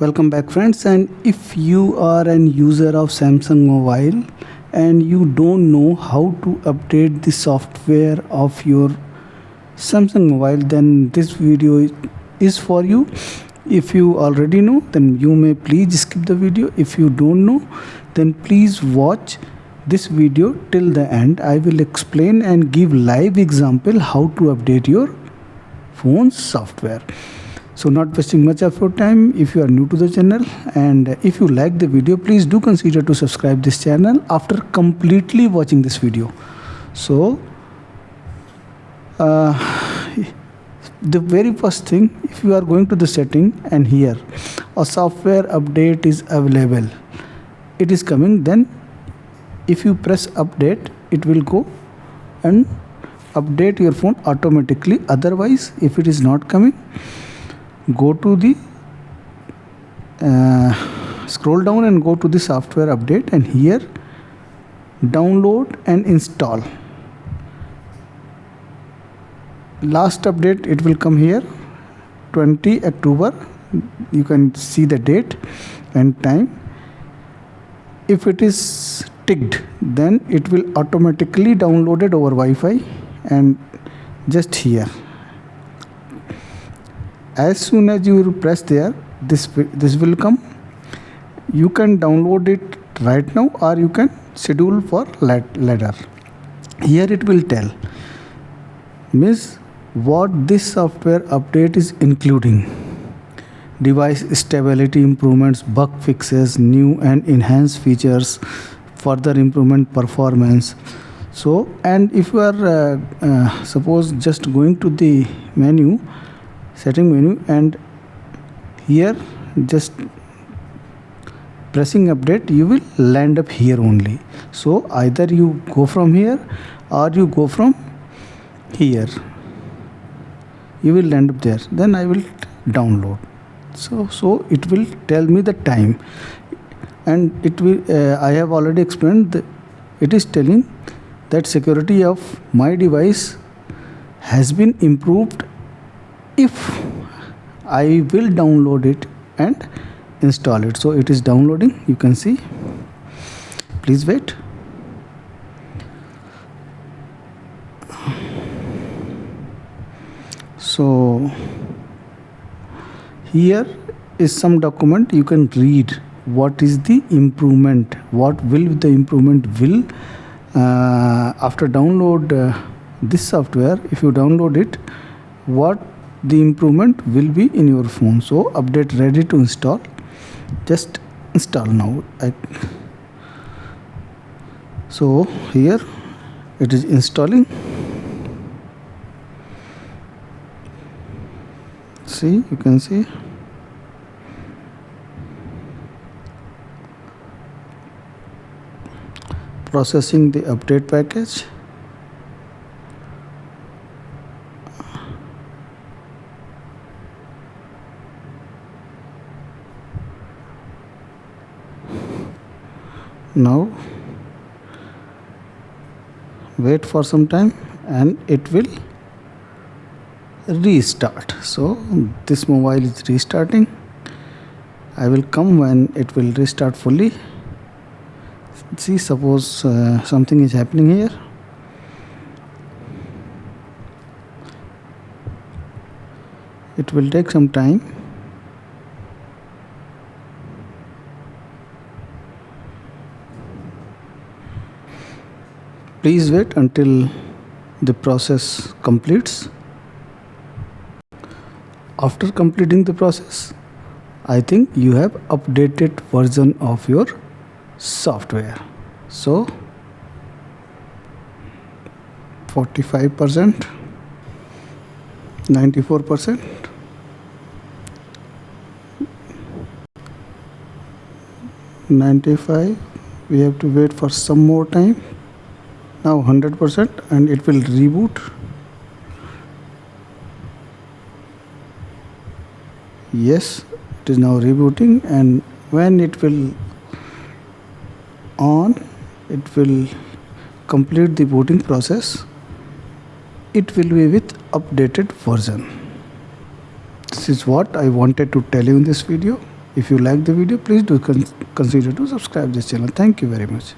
Welcome back friends, and if you are an user of Samsung mobile and you don't know how to update the software of your Samsung mobile, then this video is for you. If you already know, then you may please skip the video. If you don't know, then please watch this video till the end. I will explain and give live example how to update your phone's software. So not wasting much of your time, if you are new to the channel and if you like the video, please do consider to subscribe this channel after completely watching this video. So the very first thing, if you are going to the setting and here a software update is available, it is coming, then if you press update, it will go and update your phone automatically. Otherwise, if it is not coming, go to the scroll down and go to the software update, and here download and install. Last update, it will come here 20 October. You can see the date and time. If it is ticked, then it will automatically download it over Wi-Fi, and just here, as soon as you press there, this will come. You can download it right now or you can schedule for later. Here it will tell means what this software update is including: device stability improvements, bug fixes, new and enhanced features, further improvement performance. So, and if you are suppose just going to the menu, setting menu, and here just pressing update, you will land up here only. So either you go from here or you go from here, you will land up there. Then I will download. So it will tell me the time, and it will I have already explained it is telling that security of my device has been improved if I will download it and install it. So it is downloading, you can see. Please wait. So here is some document. You can read what is the improvement, what will the improvement will after download this software. If you download it, what the improvement will be in your phone. So update ready to install, just install now. So here it is installing. See, you can see processing the update package. Now wait for some time and it will restart. So this mobile is restarting. I will come when it will restart fully. See, suppose something is happening here. It will take some time. Please wait until the process completes. After completing the process, I think you have updated version of your software. So 45%, 94%, 95%. We have to wait for some more time. Now 100%, and it will reboot. Yes, it is now rebooting, and when it will on, it will complete the booting process. It will be with updated version. This is what I wanted to tell you in this video. If you like the video, please do consider to subscribe this channel. Thank you very much.